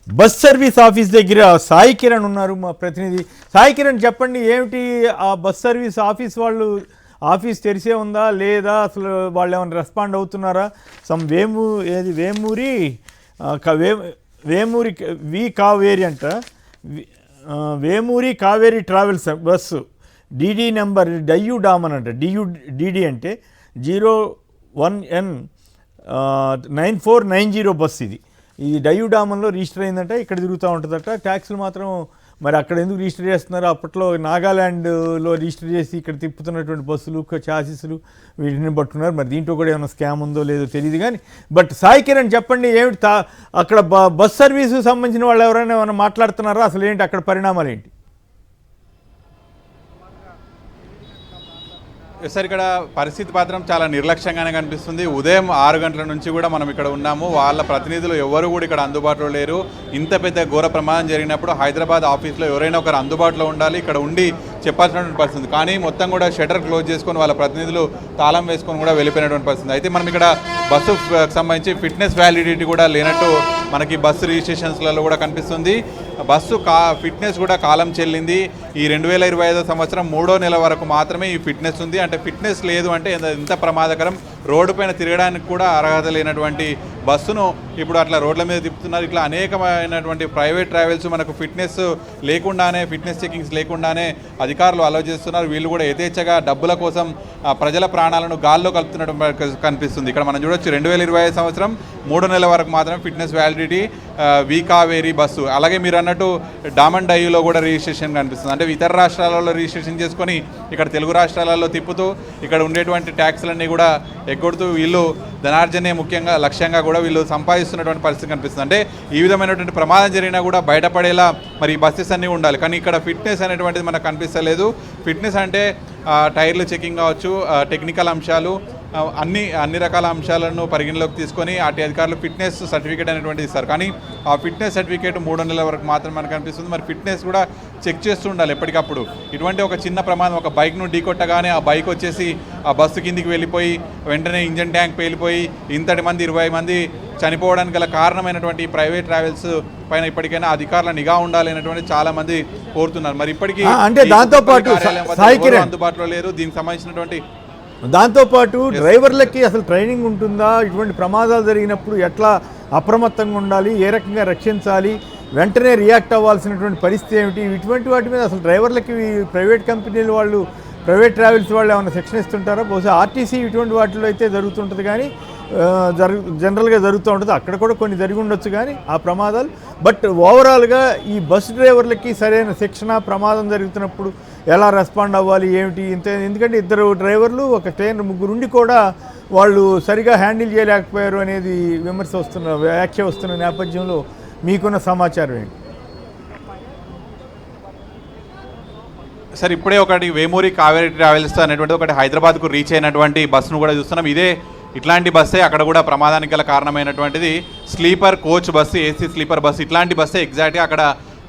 Bus service office దగ్గర సాయి కిరణ్ ఉన్నారు, మా ప్రతినిధి. సాయి కిరణ్, చెప్పండి, ఏమిటి ఆ బస్ సర్వీస్ ఆఫీస్ వాళ్ళు ఆఫీస్ తెరిసే ఉందా లేదా, అసలు వాళ్ళు ఏమైనా రెస్పాండ్ అవుతున్నారా? వేమూరి వేమూరి కావేరి అంట, Vemuri Kaveri travels bus DD number Diu Daman అంట, డిడి అంటే 01N9490 బస్సు ఇది డయ్యూ డామన్లో రిజిస్టర్ అయిందంట. ఇక్కడ తిరుగుతూ ఉంటుందట. ట్యాక్సులు మాత్రం మరి అక్కడ ఎందుకు రిజిస్టర్ చేస్తున్నారు? అప్పట్లో నాగాల్యాండ్లో రిజిస్టర్ చేసి ఇక్కడ తిప్పుతున్నటువంటి బస్సులు, చాసిస్లు వీటిని పట్టుకున్నారు. మరి దీంట్లో కూడా ఏమైనా స్కామ్ ఉందో లేదో తెలియదు కానీ. బట్ సాయి కిరణ్, చెప్పండి, ఏమిటి అక్కడ బస్ సర్వీసు సంబంధించిన వాళ్ళు ఎవరైనా ఏమైనా మాట్లాడుతున్నారా? అసలు ఏంటి అక్కడ పరిణామాలు ఏంటి? సార్, ఇక్కడ పరిస్థితి మాత్రం చాలా నిర్లక్ష్యంగానే కనిపిస్తుంది. ఉదయం 6 గంటల నుంచి కూడా మనం ఇక్కడ ఉన్నాము. వాళ్ళ ప్రతినిధులు ఎవరు కూడా ఇక్కడ అందుబాటులో లేరు. ఇంత పెద్ద ఘోర ప్రమాదం జరిగినప్పుడు హైదరాబాద్ ఆఫీస్లో ఎవరైనా ఒకరు అందుబాటులో ఉండాలి, ఇక్కడ ఉండి చెప్పాల్సినటువంటి పరిస్థితి. కానీ మొత్తం కూడా షట్టర్ క్లోజ్ చేసుకొని వాళ్ళ ప్రతినిధులు తాళం వేసుకొని కూడా వెళ్ళిపోయినటువంటి పరిస్థితి. అయితే మనం ఇక్కడ బస్సు సంబంధించి ఫిట్నెస్ వ్యాలిడిటీ కూడా లేనట్టు మనకి బస్సు రిజిస్ట్రేషన్స్లలో కూడా కనిపిస్తుంది. బస్సు ఫిట్నెస్ కూడా కాలం చెల్లింది. ఈ 2025 సంవత్సరం 3వ నెల వరకు మాత్రమే ఈ ఫిట్నెస్ ఉంది. అంటే ఫిట్నెస్ లేదు అంటే ఎంత ప్రమాదకరం. రోడ్డు పైన తిరగడానికి కూడా అర్హత లేనటువంటి బస్సును ఇప్పుడు అట్లా రోడ్ల మీద తిప్పుతున్నారు. ఇట్లా అనేకమైనటువంటి ప్రైవేట్ ట్రావెల్స్ మనకు ఫిట్నెస్ లేకుండానే, ఫిట్నెస్ చెకింగ్స్ లేకుండానే అధికారులు అలౌ చేస్తున్నారు. వీళ్ళు కూడా యథేచ్ఛగా డబ్బుల కోసం ప్రజల ప్రాణాలను గాల్లో కలుపుతున్నట్టు కనిపిస్తుంది. ఇక్కడ మనం చూడొచ్చు 2025 సంవత్సరం 3వ నెల వరకు మాత్రమే ఫిట్నెస్ వ్యాలిడిటీ కావేరి బస్సు. అలాగే మీరు అన్నట్టు డామన్ డయ్యూలో కూడా రిజిస్ట్రేషన్ కనిపిస్తుంది. అంటే ఇతర రాష్ట్రాలలో రిజిస్ట్రేషన్ చేసుకొని ఇక్కడ తెలుగు రాష్ట్రాలలో తిప్పుతూ ఇక్కడ ఉండేటువంటి ట్యాక్స్లన్నీ కూడా ఎగ్గొడుతూ వీళ్ళు ధనార్జనే ముఖ్యంగా లక్ష్యంగా కూడా వీళ్ళు సంపాదిస్తున్నటువంటి పరిస్థితి కనిపిస్తుంది. అంటే ఈ విధమైనటువంటి ప్రమాదం జరిగినా కూడా బయటపడేలా మరి ఈ బస్సెస్ అన్నీ ఉండాలి. కానీ ఇక్కడ ఫిట్నెస్ అనేటువంటిది మనకు కనిపిస్తలేదు. ఫిట్నెస్ అంటే టైర్లు చెకింగ్ కావచ్చు, టెక్నికల్ అంశాలు, అన్ని రకాల అంశాలను పరిగణలోకి తీసుకొని అటు అధికారులు ఫిట్నెస్ సర్టిఫికేట్ అనేటువంటిది ఇస్తారు. కానీ ఆ ఫిట్నెస్ సర్టిఫికేట్ 3వ నెలల వరకు మాత్రమే మనకు కనిపిస్తుంది. మరి ఫిట్నెస్ కూడా చెక్ చేస్తూ ఉండాలి ఎప్పటికప్పుడు. ఇటువంటి ఒక చిన్న ప్రమాదం, ఒక బైక్ను ఢీకొట్టగానే ఆ బైక్ వచ్చేసి ఆ బస్సు కిందికి వెళ్ళిపోయి వెంటనే ఇంజన్ ట్యాంక్ పేలిపోయి ఇంతటి మంది 20 మంది చనిపోవడానికి గల కారణమైనటువంటి ప్రైవేట్ ట్రావెల్స్ పైన ఇప్పటికైనా అధికారుల నిఘా ఉండాలి అనేటువంటి చాలా మంది కోరుతున్నారు. మరి ఇప్పటికీ అంటే దాంతోపాటు అందుబాటులో లేరు. దీనికి సంబంధించినటువంటి దాంతోపాటు డ్రైవర్లకి అసలు ట్రైనింగ్ ఉంటుందా? ఇటువంటి ప్రమాదాలు జరిగినప్పుడు ఎట్లా అప్రమత్తంగా ఉండాలి, ఏ రకంగా రక్షించాలి, వెంటనే రియాక్ట్ అవ్వాల్సినటువంటి పరిస్థితి ఏమిటి? ఇటువంటి వాటి మీద అసలు డ్రైవర్లకి ప్రైవేట్ కంపెనీల వాళ్ళు, ప్రైవేట్ ట్రావెల్స్ వాళ్ళు ఏమైనా శిక్షణ ఇస్తుంటారా? బహుశా ఆర్టీసీ ఇటువంటి వాటిలో అయితే జరుగుతుంటుంది, కానీ జనరల్గా జరుగుతూ ఉంటుంది. అక్కడ కూడా కొన్ని జరిగి ఉండొచ్చు కానీ ఆ ప్రమాదాలు. బట్ ఓవరాల్గా ఈ బస్సు డ్రైవర్లకి సరైన శిక్షణ, ప్రమాదం జరుగుతున్నప్పుడు ఎలా రెస్పాండ్ అవ్వాలి ఏమిటి? ఎందుకంటే 2 డ్రైవర్లు, ఒక ట్రైనర్, 3 ఉండి కూడా వాళ్ళు సరిగా హ్యాండిల్ చేయలేకపోయారు అనేది వ్యాఖ్య వస్తున్న నేపథ్యంలో మీకున్న సమాచారం ఏంటి? సార్, ఇప్పుడే ఒకటి వేమూరి కావేరి ట్రావెల్స్ అనేటువంటి ఒకటి హైదరాబాద్కు రీచ్ అయినటువంటి బస్సును కూడా చూస్తున్నాం. ఇట్లాంటి బస్సే అక్కడ కూడా ప్రమాదానికి గల కారణమైనటువంటిది. Sleeper coach bus, AC sleeper bus, ఇట్లాంటి బస్సే ఎగ్జాక్ట్గా అక్కడ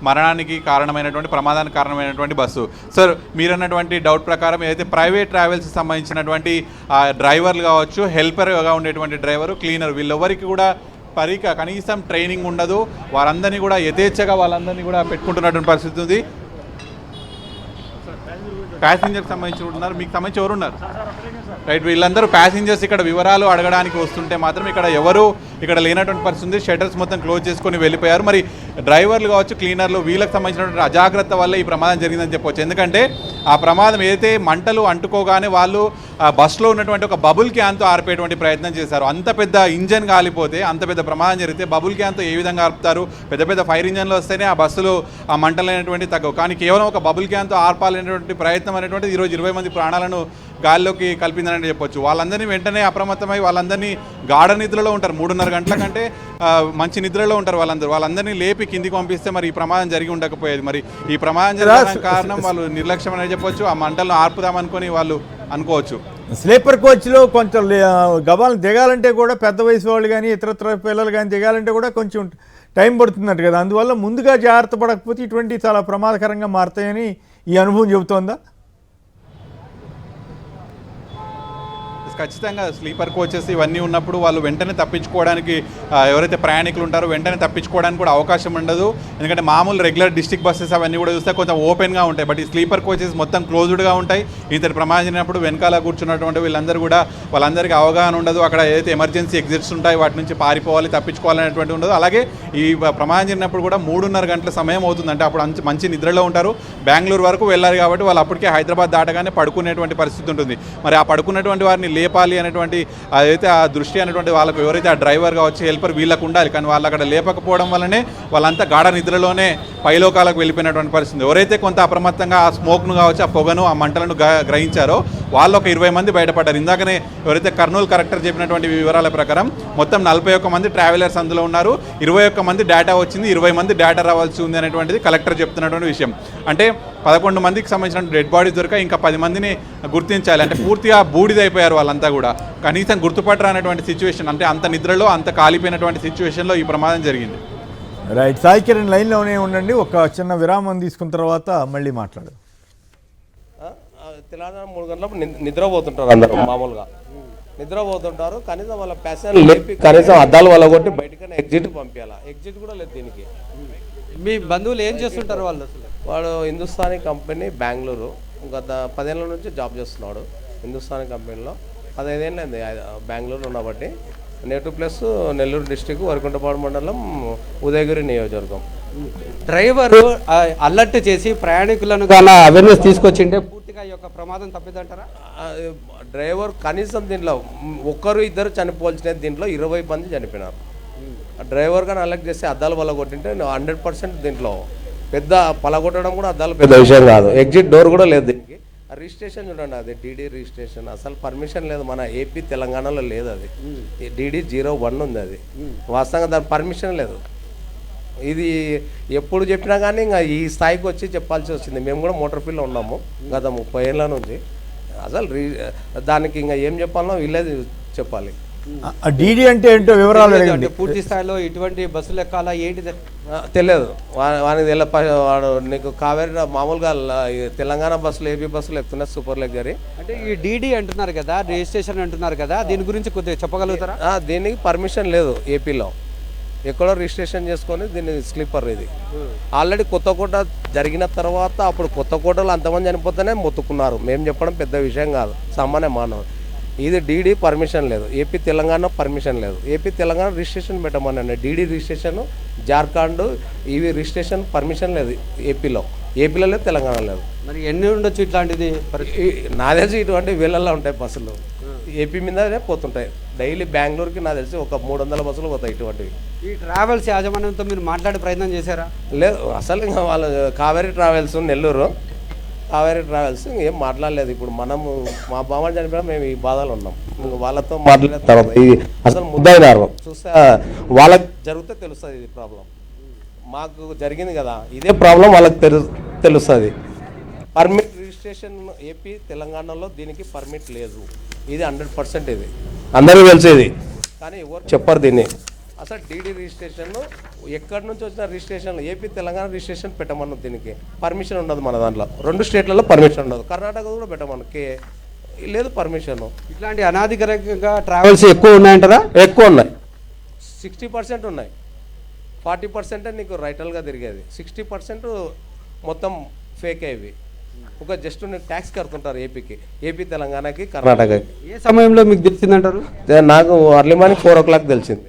మరణానికి కారణమైనటువంటి, ప్రమాదానికి కారణమైనటువంటి బస్సు. సార్, మీరన్నటువంటి డౌట్ ప్రకారం ఏదైతే ప్రైవేట్ ట్రావెల్స్కి సంబంధించినటువంటి డ్రైవర్లు కావచ్చు, హెల్పర్గా ఉండేటువంటి డ్రైవరు, క్లీనర్, వీళ్ళెవరికి కూడా కనీసం ట్రైనింగ్ ఉండదు. వారందరినీ కూడా యథేచ్ఛగా వాళ్ళందరినీ కూడా పెట్టుకుంటున్నటువంటి పరిస్థితి ఉంది. ప్యాసింజర్కి సంబంధించి ఉన్నారు, మీకు సంబంధించి ఎవరు ఉన్నారు? రైట్, వీళ్ళందరూ ప్యాసింజర్స్ ఇక్కడ వివరాలు అడగడానికి వస్తుంటే మాత్రం ఇక్కడ లేనటువంటి పరిస్థితి ఉంది. షట్టర్స్ మొత్తం క్లోజ్ చేసుకొని వెళ్ళిపోయారు. మరి డ్రైవర్లు కావచ్చు, క్లీనర్లు, వీళ్ళకి సంబంధించినటువంటి అజాగ్రత్త వల్ల ఈ ప్రమాదం జరిగిందని చెప్పవచ్చు. ఎందుకంటే ఆ ప్రమాదం ఏదైతే మంటలు అంటుకోగానే వాళ్ళు బస్సులో ఉన్నటువంటి ఒక బబుల్ క్యాన్తో ఆర్పేటువంటి ప్రయత్నం చేశారు. అంత పెద్ద ఇంజన్ కాలిపోతే, అంత పెద్ద ప్రమాదం జరిగితే బబుల్ క్యాన్తో ఏ విధంగా ఆర్పుతారు? పెద్ద ఫైర్ ఇంజన్లు వస్తేనే ఆ బస్సులు ఆ మంటలైనటువంటి తగ్గవు. కానీ కేవలం ఒక బబుల్ క్యాన్తో ఆర్పాలనేటువంటి ప్రయత్నం అనేటువంటిది ఈరోజు 20 మంది ప్రాణాలను గాల్లోకి కల్పిందని చెప్పొచ్చు. వాళ్ళందరినీ వెంటనే అప్రమత్తమై వాళ్ళందరినీ గాఢ నిద్రలో ఉంటారు. 3:30 గంటల కంటే మంచి నిద్రలో ఉంటారు వాళ్ళందరినీ లేపి కిందికి పంపిస్తే మరి ఈ ప్రమాదం జరిగి ఉండకపోయేది. మరి ఈ ప్రమాదం జరగడానికి కారణం వాళ్ళు నిర్లక్ష్యం అనేది చెప్పొచ్చు. ఆ మంటలను ఆర్పుదామనుకొని వాళ్ళు అనుకోవచ్చు. స్లీపర్ కోచ్లో కొంచెం గబాలను దిగాలంటే కూడా పెద్ద వయసు వాళ్ళు కానీ ఇతరత్ర పిల్లలు కానీ దిగాలంటే కూడా కొంచెం టైం పడుతుందంట కదా. అందువల్ల ముందుగా జాగ్రత్త పడకపోతే ఇటువంటి చాలా ప్రమాదకరంగా మారుతాయని ఈ అనుభవం చెబుతోందా? ట్రావెలర్స్ ఖచ్చితంగా స్లీపర్ కోచెస్ ఇవన్నీ ఉన్నప్పుడు వాళ్ళు వెంటనే తప్పించుకోవడానికి ఎవరైతే ప్రయాణికులు ఉంటారో వెంటనే తప్పించుకోవడానికి కూడా అవకాశం ఉండదు. ఎందుకంటే మామూలు రెగ్యులర్ డిస్ట్రిక్ట్ బస్సెస్ అవన్నీ కూడా చూస్తే కొంచెం ఓపెన్గా ఉంటాయి. బట్ ఈ స్లీపర్ కోచెస్ మొత్తం క్లోజ్డ్గా ఉంటాయి. ఇంతటి ప్రమాదం జరిగినప్పుడు వెనకాల కూర్చున్నటువంటి వీళ్ళందరూ కూడా వాళ్ళందరికీ అవగాహన ఉండదు. అక్కడ ఏదైతే ఎమర్జెన్సీ ఎగ్జిట్స్ ఉంటాయి వాటి నుంచి పారిపోవాలి, తప్పించుకోవాలనేటువంటి ఉండదు. అలాగే ఈ ప్రమాదం జరిగినప్పుడు కూడా 3:30 గంటల సమయం అవుతుంది. అంటే అప్పుడు మంచి నిద్రలో ఉంటారు. బెంగళూరు వరకు వెళ్ళారు కాబట్టి వాళ్ళు అప్పటికే హైదరాబాద్ దాటగానే పడుకునేటువంటి పరిస్థితి ఉంటుంది. మరి ఆ పడుకున్నటువంటి వారిని లేపాలి అనేటువంటి అదైతే ఆ దృష్టి అనేటువంటి వాళ్ళకు ఎవరైతే ఆ డ్రైవర్ కావచ్చు హెల్పర్ వీళ్ళకు ఉండాలి. కానీ వాళ్ళు అక్కడ లేపకపోవడం వల్లనే వాళ్ళంతా గాఢ నిద్రలోనే పైలోకాలకు వెళ్ళిపోయినటువంటి పరిస్థితి. ఎవరైతే కొంత అప్రమత్తంగా ఆ స్మోక్ను కావచ్చు, ఆ పొగను, ఆ మంటలను గ్రహించారో వాళ్ళు ఒక 20 మంది బయటపడ్డారు. ఇందాకనే ఎవరైతే కర్నూలు కలెక్టర్ చెప్పినటువంటి వివరాల ప్రకారం మొత్తం 41 మంది ట్రావెలర్స్ అందులో ఉన్నారు. 21 మంది డేటా వచ్చింది, 20 మంది డేటా రావాల్సి ఉంది అనేటువంటిది కలెక్టర్ చెప్తున్నటువంటి విషయం. అంటే 11 మందికి సంబంధించిన డెడ్ బాడీ దొరక ఇంకా 10 మందిని గుర్తించాలి. అంటే పూర్తిగా బూడిదైపోయారు వాళ్ళంతా కూడా. కనీసం గుర్తుపట్టరానటువంటి సిచ్యువేషన్, అంటే అంత నిద్రలో అంత కాలిపోయినటువంటి సిచ్యువేషన్లో ఈ ప్రమాదం జరిగింది. రైట్, సాయి కిరణ్ లైన్లోనే ఉండండి. ఒక చిన్న విరామం తీసుకున్న తర్వాత మళ్ళీ మాట్లాడు. తెలంగాణ 3 గంటలకు నిద్రపోతుంటారు అందరూ. మామూలుగా నిద్రపోతుంటారు. కనీసం వాళ్ళ ప్యాసెంజర్ లేపి కనీసం అద్దాలు వాళ్ళ కొట్టి బయటకైనా ఎగ్జిట్ పంపించాలా. ఎగ్జిట్ కూడా లేదు దీనికి. మీ బంధువులు ఏం చేస్తుంటారు వాళ్ళు? అసలు వాడు హిందుస్థానీ కంపెనీ బెంగళూరు గత 10 ఏళ్ళ నుంచి జాబ్ చేస్తున్నాడు. హిందుస్థానీ కంపెనీలో 15 ఏళ్ళు అయింది బెంగళూరు ఉన్నబట్టి. Native plus Nellore district, Varikuntapadu మండలం, ఉదయగిరి నియోజకవర్గం. డ్రైవరు అలర్ట్ చేసి ప్రయాణికులను కానీ అవేర్నెస్ తీసుకొచ్చింటే పూర్తిగా ఈ యొక్క ప్రమాదం తప్పిదంటారా? డ్రైవర్ కనీసం దీంట్లో ఒక్కరు ఇద్దరు చనిపోవాల్సిన దీంట్లో 20 మంది చనిపోయినారు. డ్రైవర్ కానీ అలర్ట్ చేస్తే అద్దాలు పలగొట్టింటే 100% దీంట్లో పెద్ద పలగొట్టడం కూడా అద్దాలు పెద్ద విషయం కాదు. ఎగ్జిట్ డోర్ కూడా లేదు దీనికి. రిజిస్ట్రేషన్ చూడండి, అది డీడీ రిజిస్ట్రేషన్. అసలు పర్మిషన్ లేదు మన ఏపీ తెలంగాణలో లేదు. అది డీడీ 01 ఉంది. అది వాస్తవంగా దాని పర్మిషన్ లేదు. ఇది ఎప్పుడు చెప్పినా కానీ ఇంకా ఈ స్థాయికి వచ్చి చెప్పాల్సి వచ్చింది. మేము కూడా మోటార్ ఫీల్డ్లో ఉన్నాము గత 30 ఏళ్ళ నుంచి. అసలు దానికి ఇంకా ఏం చెప్పాలో వీళ్ళే చెప్పాలి. డీడీ అంటే ఏంటో వివరాలు అడగండి. పూర్తి స్థాయిలో ఇటువంటి బస్సులు ఎక్కాలా ఏంటిది తెలియదు వానికి వాడు నీకు కావేరి మామూలుగా తెలంగాణ బస్సులు, ఏపీ బస్సులు ఎక్కుతున్నాయి సూపర్ లగ్జరీ. అంటే ఈ డీడీ అంటున్నారు కదా, రిజిస్ట్రేషన్ అంటున్నారు కదా, దీని గురించి కొద్దిగా చెప్పగలుగుతారా? దీనికి పర్మిషన్ లేదు ఏపీలో. ఎక్కడో రిజిస్ట్రేషన్ చేసుకొని దీన్ని స్లీపర్. ఇది ఆల్రెడీ కొత్తకోట జరిగిన తర్వాత అప్పుడు కొత్తకోటలో అంతమంది చనిపోతేనే మొత్తుకున్నారు. మేము చెప్పడం పెద్ద విషయం కాదు, సామాన్య మానవుడు. ఇది డీడీ పర్మిషన్ లేదు. ఏపీ తెలంగాణ పర్మిషన్ లేదు. ఏపీ తెలంగాణ రిజిస్ట్రేషన్ పెట్టమనండి. డీడీ రిజిస్ట్రేషన్, జార్ఖండ్ ఇవి రిజిస్ట్రేషన్ పర్మిషన్ లేదు ఏపీలో. ఏపీలో లేదు, తెలంగాణ లేదు. మరి ఎన్ని ఉండొచ్చు ఇట్లాంటిది? నా తెలిసి ఇటువంటి వేలల్లో ఉంటాయి బస్సులు. ఏపీ మీదనే పోతుంటాయి డైలీ. బెంగళూరుకి నా తెలిసి ఒక 300 బస్సులు పోతాయి ఇటువంటివి. ఈ ట్రావెల్స్ యాజమాన్యంతో మీరు మాట్లాడే ప్రయత్నం చేశారా? లేదు, అసలు ఇంకా వాళ్ళు కావేరీ ట్రావెల్స్ నెల్లూరు, కావేరీ ట్రావెల్స్ ఏం మాట్లాడలేదు. ఇప్పుడు మనము మా బామ్మ చనిపోయినా మేము ఈ బాధలు ఉన్నాం. ఇంకా వాళ్ళతో మాట్లాడిన తర్వాత ఇది అసలు ముద్దయినారు చూస్తే వాళ్ళకి జరిగితే తెలుస్తుంది ఇది ప్రాబ్లం. మాకు జరిగింది కదా ఇదే ప్రాబ్లం, వాళ్ళకి తెలుస్తుంది. పర్మిట్ రిజిస్ట్రేషన్ ఏపీ తెలంగాణలో దీనికి పర్మిట్ లేదు. ఇది 100% ఇది అందరికీ తెలిసేది, కానీ ఎవరు చెప్పరు దీన్ని. అసలు డీడీ రిజిస్ట్రేషన్ ఎక్కడి నుంచి వచ్చిన రిజిస్ట్రేషన్, ఏపీ తెలంగాణ రిజిస్ట్రేషన్ పెట్టమన్నది. దీనికి పర్మిషన్ ఉండదు మన దాంట్లో. 2 స్టేట్లలో పర్మిషన్ ఉండదు. కర్ణాటక కూడా పెట్టమను లేదు పర్మిషన్. ఇట్లాంటి అనాధికారికంగా ట్రావెల్స్ ఎక్కువ ఉన్నాయంటారా? ఎక్కువ ఉన్నాయి. 60% ఉన్నాయి. 40% నీకు రైటల్గా తిరిగేది. 60% మొత్తం ఫేక్ అయ్యేవి. ఒక జస్ట్ నీకు ట్యాక్స్ కడుతుంటారు ఏపీకి, ఏపీ తెలంగాణకి, కర్ణాటకకి. ఏ సమయంలో మీకు తెలిసిందంటారు? నాకు అర్లీ మార్నింగ్ 4 o'clock తెలిసింది.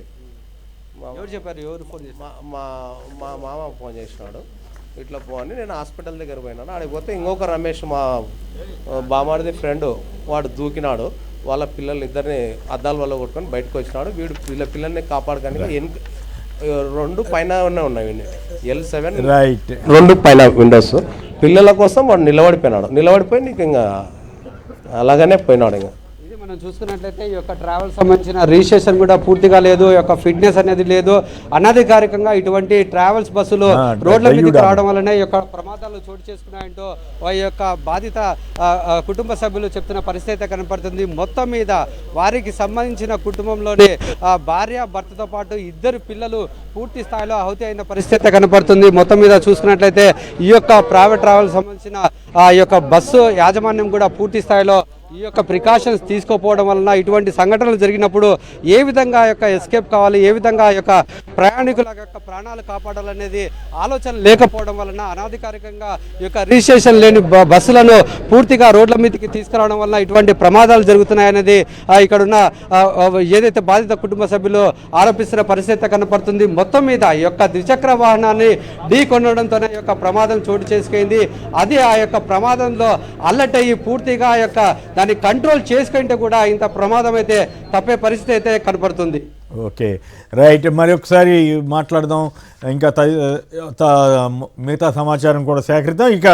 ఎవరు చెప్పారు? ఎవరు ఫోన్ చేశారు? మా మామ ఫోన్ చేసినాడు. ఇట్లా పోని నేను హాస్పిటల్ దగ్గర పోయినాను. ఆడికి పోతే ఇంకొక రమేష్ మా బామాడిది ఫ్రెండ్ వాడు దూకినాడు. వాళ్ళ పిల్లలు ఇద్దరిని అద్దాల వల్ల కొట్టుకొని బయటకు వచ్చినాడు. వీళ్ళ పిల్లల్ని కాపాడడానికి 2 పైన ఉన్నాయి L7 2 పైన విండోస్. పిల్లల కోసం వాడు నిలబడిపోయి నీకు ఇంకా అలాగనే పోయినాడు. ఇంకా ఇది మనం చూసుకున్నట్లయితే ఈ యొక్క ట్రావెల్ సంబంధించిన రిజిస్ట్రేషన్ కూడా పూర్తిగా లేదు, ఈ యొక్క ఫిట్నెస్ అనేది లేదు. అనధికారికంగా ఇటువంటి ట్రావెల్స్ బస్సులు రోడ్ల మీదకి రావడం వల్లనే ఈ యొక్క ప్రమాదాలు చోటు చేసుకున్నాయంటూ ఈ యొక్క బాధిత కుటుంబ సభ్యులు చెప్తున్న పరిస్థితి కనపడుతుంది. మొత్తం మీద వారికి సంబంధించిన కుటుంబంలోనే భార్య భర్తతో పాటు 2 పిల్లలు పూర్తి స్థాయిలో ఆహుతి అయిన పరిస్థితి కనపడుతుంది. మొత్తం మీద చూసుకున్నట్లయితే ఈ యొక్క ప్రైవేట్ ట్రావెల్ సంబంధించిన ఈ యొక్క బస్సు యాజమాన్యం కూడా పూర్తి స్థాయిలో ఈ యొక్క ప్రికాషన్స్ తీసుకోపోవడం వలన ఇటువంటి సంఘటనలు జరిగినప్పుడు ఏ విధంగా ఆ యొక్క ఎస్కేప్ కావాలి, ఏ విధంగా ఆ యొక్క ప్రయాణికుల యొక్క ప్రాణాలు కాపాడాలనేది ఆలోచన లేకపోవడం వలన అనాధికారికంగా ఈ యొక్క రిజిస్ట్రేషన్ లేని బస్సులను పూర్తిగా రోడ్ల మీదకి తీసుకురావడం వలన ఇటువంటి ప్రమాదాలు జరుగుతున్నాయనేది ఇక్కడున్న ఏదైతే బాధిత కుటుంబ సభ్యులు ఆరోపిస్తున్న పరిస్థితి కనపడుతుంది. మొత్తం మీద ఈ యొక్క ద్విచక్ర వాహనాన్ని ఢీ కొనడంతోనే ఈ యొక్క ప్రమాదం చోటు చేసుకుంది. అది ఆ యొక్క ప్రమాదంలో అల్లటయ్యి పూర్తిగా ఆ యొక్క దాన్ని కంట్రోల్ చేసుకుంటే కూడా ఇంత ప్రమాదం అయితే తప్పే పరిస్థితి అయితే కనపడుతుంది. ఓకే రైట్, మరి ఒకసారి మాట్లాడదాం, ఇంకా మిగతా సమాచారం కూడా సేకరిద్దాం. ఇక